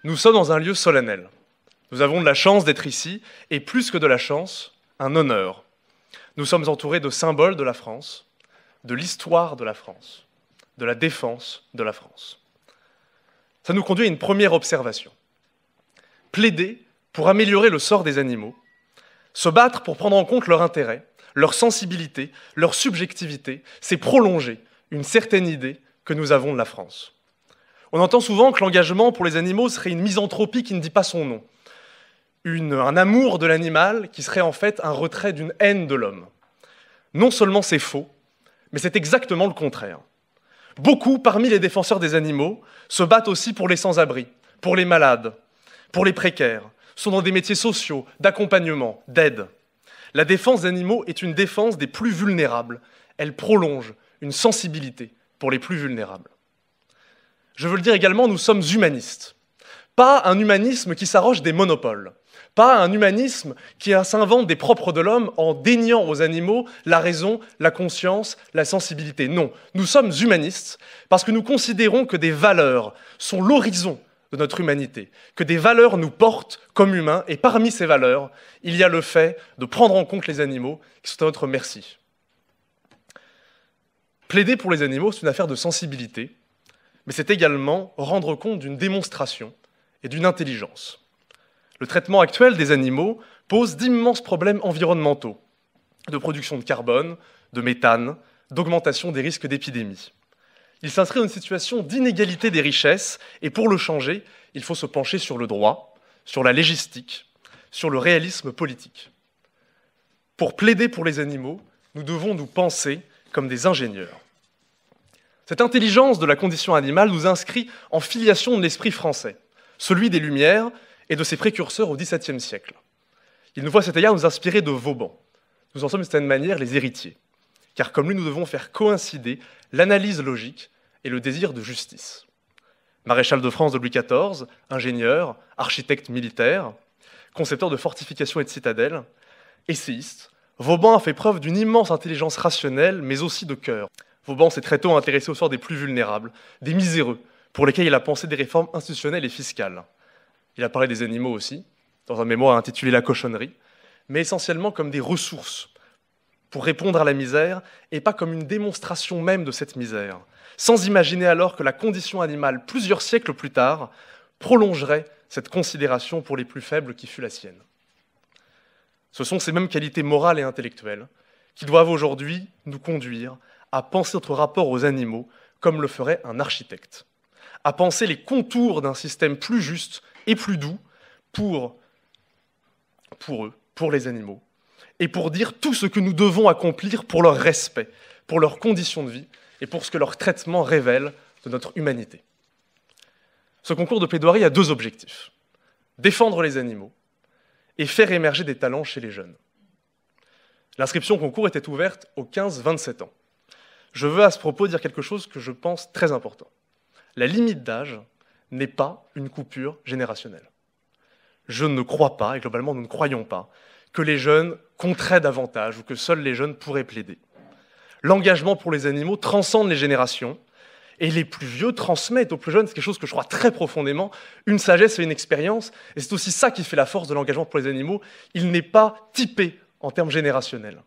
Nous sommes dans un lieu solennel. Nous avons de la chance d'être ici, et plus que de la chance, un honneur. Nous sommes entourés de symboles de la France, de l'histoire de la France, de la défense de la France. Ça nous conduit à une première observation. Plaider pour améliorer le sort des animaux, se battre pour prendre en compte leur intérêt, leur sensibilité, leur subjectivité, c'est prolonger une certaine idée que nous avons de la France. On entend souvent que l'engagement pour les animaux serait une misanthropie qui ne dit pas son nom, un amour de l'animal qui serait en fait un retrait d'une haine de l'homme. Non seulement c'est faux, mais c'est exactement le contraire. Beaucoup, parmi les défenseurs des animaux, se battent aussi pour les sans-abri, pour les malades, pour les précaires, sont dans des métiers sociaux, d'accompagnement, d'aide. La défense des animaux est une défense des plus vulnérables. Elle prolonge une sensibilité pour les plus vulnérables. Je veux le dire également, nous sommes humanistes. Pas un humanisme qui s'arroge des monopoles. Pas un humanisme qui s'invente des propres de l'homme en déniant aux animaux la raison, la conscience, la sensibilité. Non, nous sommes humanistes parce que nous considérons que des valeurs sont l'horizon de notre humanité, que des valeurs nous portent comme humains, et parmi ces valeurs, il y a le fait de prendre en compte les animaux qui sont à notre merci. Plaider pour les animaux, c'est une affaire de sensibilité, mais c'est également rendre compte d'une démonstration et d'une intelligence. Le traitement actuel des animaux pose d'immenses problèmes environnementaux, de production de carbone, de méthane, d'augmentation des risques d'épidémie. Il s'inscrit dans une situation d'inégalité des richesses, et pour le changer, il faut se pencher sur le droit, sur la légistique, sur le réalisme politique. Pour plaider pour les animaux, nous devons nous penser comme des ingénieurs. Cette intelligence de la condition animale nous inscrit en filiation de l'esprit français, celui des Lumières et de ses précurseurs au XVIIe siècle. Il nous faut à cet égard nous inspirer de Vauban. Nous en sommes d'une certaine manière les héritiers, car comme lui, nous devons faire coïncider l'analyse logique et le désir de justice. Maréchal de France de Louis XIV, ingénieur, architecte militaire, concepteur de fortifications et de citadelles, essayiste, Vauban a fait preuve d'une immense intelligence rationnelle, mais aussi de cœur. Vauban s'est très tôt intéressé au sort des plus vulnérables, des miséreux, pour lesquels il a pensé des réformes institutionnelles et fiscales. Il a parlé des animaux aussi, dans un mémoire intitulé « La cochonnerie », mais essentiellement comme des ressources pour répondre à la misère, et pas comme une démonstration même de cette misère, sans imaginer alors que la condition animale, plusieurs siècles plus tard, prolongerait cette considération pour les plus faibles qui fut la sienne. Ce sont ces mêmes qualités morales et intellectuelles qui doivent aujourd'hui nous conduire à penser notre rapport aux animaux comme le ferait un architecte, à penser les contours d'un système plus juste et plus doux pour eux, pour les animaux, et pour dire tout ce que nous devons accomplir pour leur respect, pour leurs conditions de vie et pour ce que leur traitement révèle de notre humanité. Ce concours de plaidoirie a deux objectifs: défendre les animaux et faire émerger des talents chez les jeunes. L'inscription au concours était ouverte aux 15-27 ans. Je veux à ce propos dire quelque chose que je pense très important. La limite d'âge n'est pas une coupure générationnelle. Je ne crois pas, et globalement nous ne croyons pas, que les jeunes compteraient davantage ou que seuls les jeunes pourraient plaider. L'engagement pour les animaux transcende les générations, et les plus vieux transmettent aux plus jeunes, c'est quelque chose que je crois très profondément, une sagesse et une expérience, et c'est aussi ça qui fait la force de l'engagement pour les animaux. Il n'est pas typé en termes générationnels.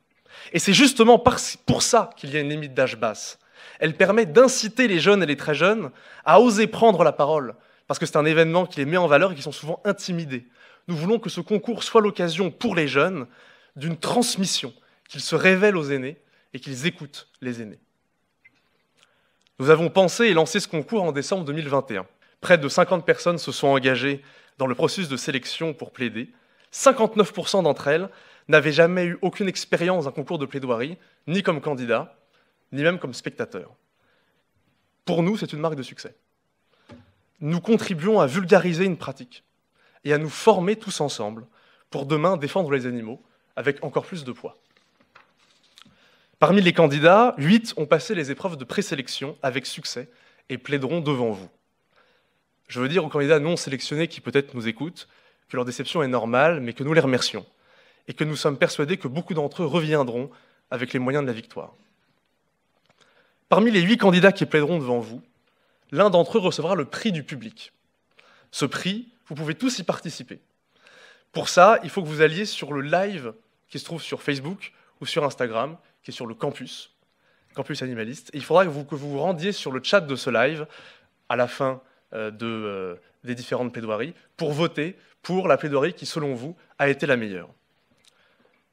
Et c'est justement pour ça qu'il y a une limite d'âge basse. Elle permet d'inciter les jeunes et les très jeunes à oser prendre la parole, parce que c'est un événement qui les met en valeur et qui sont souvent intimidés. Nous voulons que ce concours soit l'occasion pour les jeunes d'une transmission, qu'ils se révèlent aux aînés et qu'ils écoutent les aînés. Nous avons pensé et lancé ce concours en décembre 2021. Près de 50 personnes se sont engagées dans le processus de sélection pour plaider. 59% d'entre elles n'avaient jamais eu aucune expérience d'un concours de plaidoirie, ni comme candidat, ni même comme spectateur. Pour nous, c'est une marque de succès. Nous contribuons à vulgariser une pratique et à nous former tous ensemble pour demain défendre les animaux avec encore plus de poids. Parmi les candidats, 8 ont passé les épreuves de présélection avec succès et plaideront devant vous. Je veux dire aux candidats non sélectionnés qui peut-être nous écoutent que leur déception est normale, mais que nous les remercions et que nous sommes persuadés que beaucoup d'entre eux reviendront avec les moyens de la victoire. Parmi les 8 candidats qui plaideront devant vous, l'un d'entre eux recevra le prix du public. Ce prix, vous pouvez tous y participer. Pour ça, il faut que vous alliez sur le live qui se trouve sur Facebook ou sur Instagram, qui est sur le campus animaliste. Et il faudra que vous vous rendiez sur le chat de ce live à la fin des différentes plaidoiries pour voter pour la plaidoirie qui, selon vous, a été la meilleure.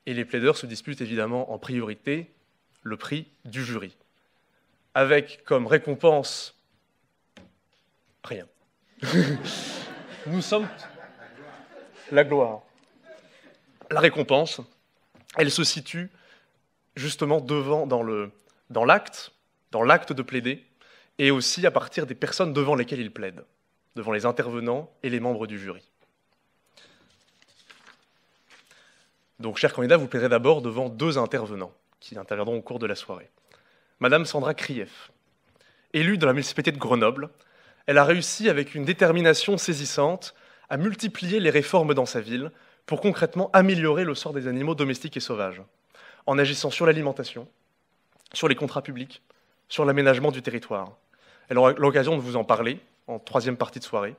Et les plaideurs se disputent évidemment en priorité le prix du jury, avec comme récompense rien. Nous sommes la gloire. La récompense, elle se situe justement dans l'acte de plaider, et aussi à partir des personnes devant lesquelles il plaide, devant les intervenants et les membres du jury. Donc, chers candidats, vous plaiderez d'abord devant 2 intervenants qui interviendront au cours de la soirée. Madame Sandra Krief, élue de la municipalité de Grenoble, elle a réussi avec une détermination saisissante à multiplier les réformes dans sa ville pour concrètement améliorer le sort des animaux domestiques et sauvages, en agissant sur l'alimentation, sur les contrats publics, sur l'aménagement du territoire. Elle aura l'occasion de vous en parler en 3e partie de soirée,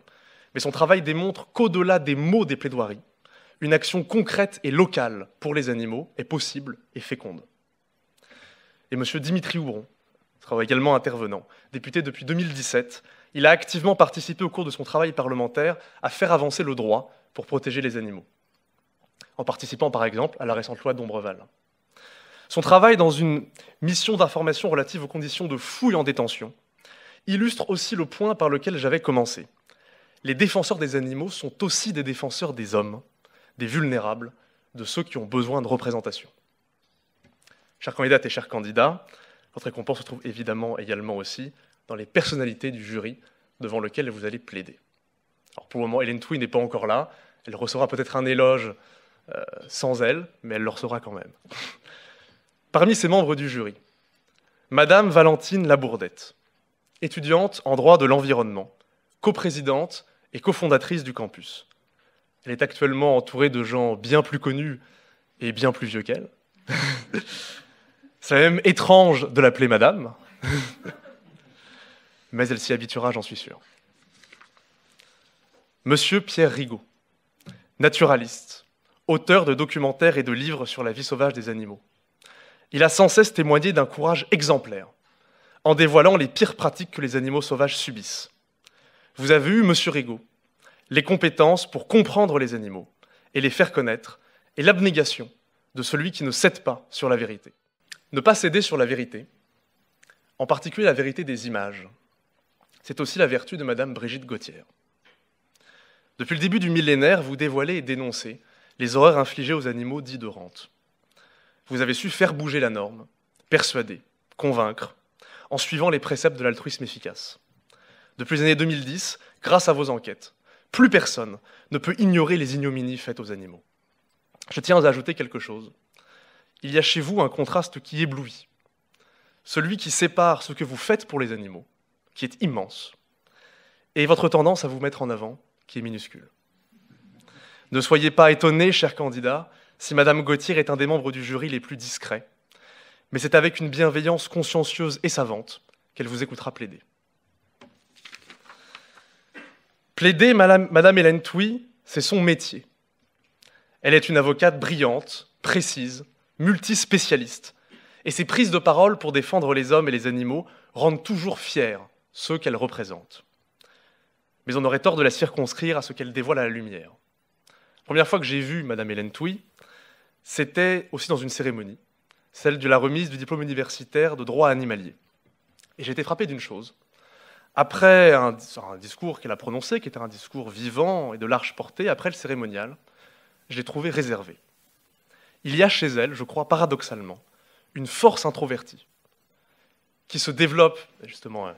mais son travail démontre qu'au-delà des mots des plaidoiries, une action concrète et locale pour les animaux est possible et féconde. Et M. Dimitri Houron sera également intervenant. Député depuis 2017, il a activement participé au cours de son travail parlementaire à faire avancer le droit pour protéger les animaux, en participant par exemple à la récente loi d'Ombreval. Son travail dans une mission d'information relative aux conditions de fouille en détention illustre aussi le point par lequel j'avais commencé. Les défenseurs des animaux sont aussi des défenseurs des hommes, des vulnérables, de ceux qui ont besoin de représentation. Chères candidates et chers candidats, votre récompense se trouve évidemment également aussi dans les personnalités du jury devant lequel vous allez plaider. Alors pour le moment, Hélène Touy n'est pas encore là, elle recevra peut-être un éloge sans elle, mais elle le recevra quand même. Parmi ces membres du jury, Madame Valentine Labourdette, étudiante en droit de l'environnement, coprésidente et cofondatrice du campus. Elle est actuellement entourée de gens bien plus connus et bien plus vieux qu'elle. C'est même étrange de l'appeler Madame, mais elle s'y habituera, j'en suis sûr. Monsieur Pierre Rigaud, naturaliste, auteur de documentaires et de livres sur la vie sauvage des animaux. Il a sans cesse témoigné d'un courage exemplaire, en dévoilant les pires pratiques que les animaux sauvages subissent. Vous avez eu, monsieur Rigaud, les compétences pour comprendre les animaux et les faire connaître, et l'abnégation de celui qui ne cède pas sur la vérité. Ne pas céder sur la vérité, en particulier la vérité des images, c'est aussi la vertu de Madame Brigitte Gauthier. Depuis le début du millénaire, vous dévoilez et dénoncez les horreurs infligées aux animaux dits de rente. Vous avez su faire bouger la norme, persuader, convaincre, en suivant les préceptes de l'altruisme efficace. Depuis les années 2010, grâce à vos enquêtes, plus personne ne peut ignorer les ignominies faites aux animaux. Je tiens à ajouter quelque chose. Il y a chez vous un contraste qui éblouit. Celui qui sépare ce que vous faites pour les animaux, qui est immense, et votre tendance à vous mettre en avant, qui est minuscule. Ne soyez pas étonnés, chers candidats, si Madame Gauthier est un des membres du jury les plus discrets, mais c'est avec une bienveillance consciencieuse et savante qu'elle vous écoutera plaider. Plaider, Madame Hélène Touy, c'est son métier. Elle est une avocate brillante, précise, multispécialiste, et ses prises de parole pour défendre les hommes et les animaux rendent toujours fiers ceux qu'elle représente. Mais on aurait tort de la circonscrire à ce qu'elle dévoile à la lumière. La première fois que j'ai vu Madame Hélène Touy, c'était aussi dans une cérémonie, celle de la remise du diplôme universitaire de droit animalier. Et j'ai été frappé d'une chose. Après un discours qu'elle a prononcé, qui était un discours vivant et de large portée, après le cérémonial, je l'ai trouvé réservé. Il y a chez elle, je crois paradoxalement, une force introvertie qui se développe, justement.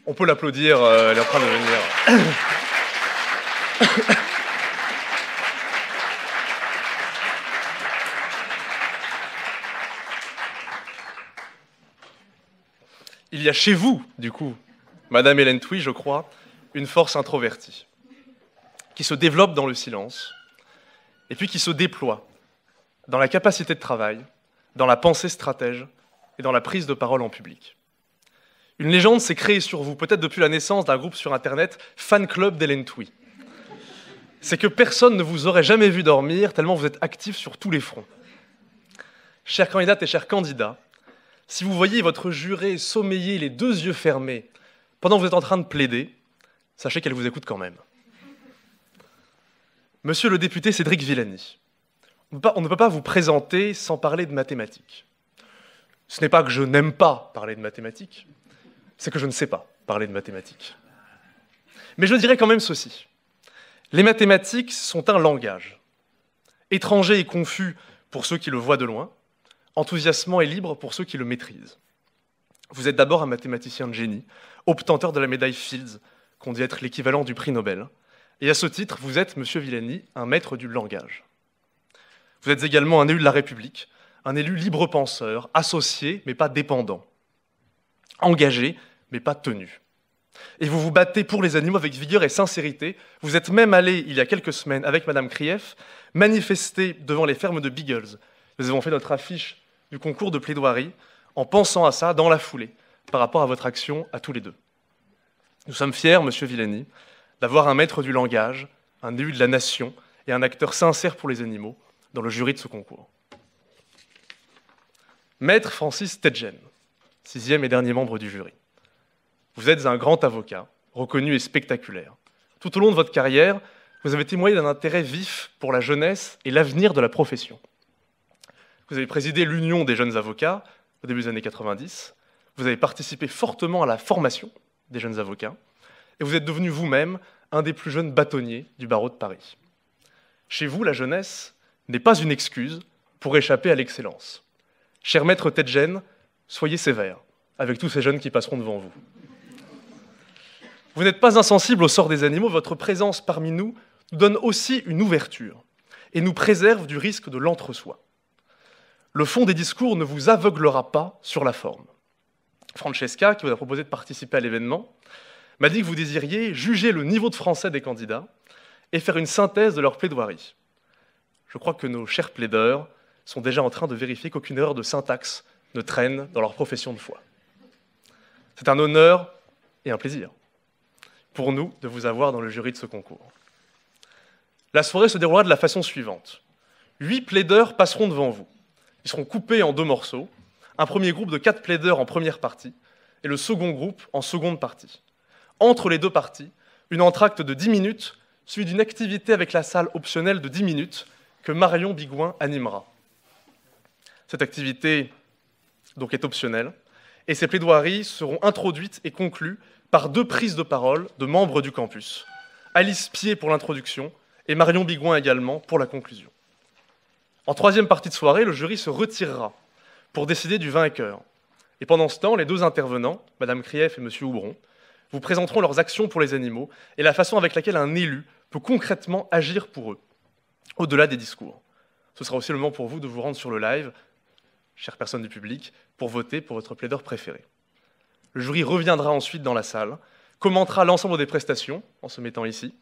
On peut l'applaudir, elle est en train de venir. Il y a chez vous, du coup, Madame Hélène Touy, je crois, une force introvertie qui se développe dans le silence et puis qui se déploie dans la capacité de travail, dans la pensée stratège et dans la prise de parole en public. Une légende s'est créée sur vous, peut-être depuis la naissance d'un groupe sur Internet, Fan Club d'Hélène Touy. C'est que personne ne vous aurait jamais vu dormir, tellement vous êtes actifs sur tous les fronts. Chères candidates et chers candidats, si vous voyez votre jurée sommeiller les deux yeux fermés pendant que vous êtes en train de plaider, sachez qu'elle vous écoute quand même. Monsieur le député Cédric Villani, on ne peut pas vous présenter sans parler de mathématiques. Ce n'est pas que je n'aime pas parler de mathématiques, c'est que je ne sais pas parler de mathématiques. Mais je dirais quand même ceci. Les mathématiques sont un langage, étranger et confus pour ceux qui le voient de loin, enthousiasmant et libre pour ceux qui le maîtrisent. Vous êtes d'abord un mathématicien de génie, obtenteur de la médaille Fields, qu'on dit être l'équivalent du prix Nobel. Et à ce titre, vous êtes, monsieur Villani, un maître du langage. Vous êtes également un élu de la République, un élu libre-penseur, associé mais pas dépendant, engagé mais pas tenu. Et vous vous battez pour les animaux avec vigueur et sincérité. Vous êtes même allé, il y a quelques semaines, avec Madame Krief, manifester devant les fermes de Beagles. Nous avons fait notre affiche du concours de plaidoirie en pensant à ça dans la foulée, par rapport à votre action à tous les deux. Nous sommes fiers, monsieur Villani, d'avoir un maître du langage, un élu de la nation et un acteur sincère pour les animaux dans le jury de ce concours. Maître Francis Tedjen, 6e et dernier membre du jury. Vous êtes un grand avocat, reconnu et spectaculaire. Tout au long de votre carrière, vous avez témoigné d'un intérêt vif pour la jeunesse et l'avenir de la profession. Vous avez présidé l'Union des jeunes avocats au début des années 90. Vous avez participé fortement à la formation des jeunes avocats. Et vous êtes devenu vous-même un des plus jeunes bâtonniers du barreau de Paris. Chez vous, la jeunesse n'est pas une excuse pour échapper à l'excellence. Cher maître Tedjen, soyez sévère avec tous ces jeunes qui passeront devant vous. Vous n'êtes pas insensible au sort des animaux, votre présence parmi nous nous donne aussi une ouverture et nous préserve du risque de l'entre-soi. Le fond des discours ne vous aveuglera pas sur la forme. Francesca, qui vous a proposé de participer à l'événement, m'a dit que vous désiriez juger le niveau de français des candidats et faire une synthèse de leur plaidoirie. Je crois que nos chers plaideurs sont déjà en train de vérifier qu'aucune erreur de syntaxe ne traîne dans leur profession de foi. C'est un honneur et un plaisir pour nous de vous avoir dans le jury de ce concours. La soirée se déroulera de la façon suivante. 8 plaideurs passeront devant vous. Ils seront coupés en 2 morceaux, un premier groupe de 4 plaideurs en première partie et le second groupe en seconde partie. Entre les 2 parties, une entracte de 10 minutes suivie d'une activité avec la salle optionnelle de 10 minutes que Marion Bigouin animera. Cette activité donc est optionnelle et ces plaidoiries seront introduites et conclues par 2 prises de parole de membres du campus. Alice Pied pour l'introduction et Marion Bigouin également pour la conclusion. En 3e partie de soirée, le jury se retirera pour décider du vainqueur. Et pendant ce temps, les 2 intervenants, Madame Krief et Monsieur Houbron, vous présenteront leurs actions pour les animaux et la façon avec laquelle un élu peut concrètement agir pour eux, au-delà des discours. Ce sera aussi le moment pour vous de vous rendre sur le live, chères personnes du public, pour voter pour votre plaideur préféré. Le jury reviendra ensuite dans la salle, commentera l'ensemble des prestations, en se mettant ici,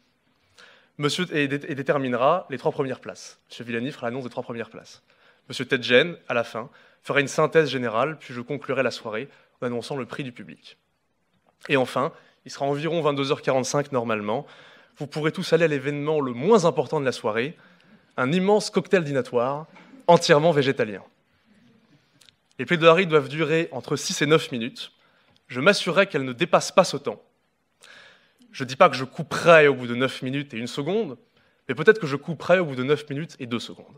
et déterminera les 3 premières places. M. Villani fera l'annonce des 3 premières places. M. Tedjen, à la fin, fera une synthèse générale, puis je conclurai la soirée en annonçant le prix du public. Et enfin, il sera environ 22h45 normalement, vous pourrez tous aller à l'événement le moins important de la soirée, un immense cocktail dînatoire entièrement végétalien. Les plaidoiries doivent durer entre 6 et 9 minutes. Je m'assurerai qu'elles ne dépassent pas ce temps. Je ne dis pas que je couperai au bout de 9 minutes et 1 seconde, mais peut-être que je couperai au bout de 9 minutes et 2 secondes.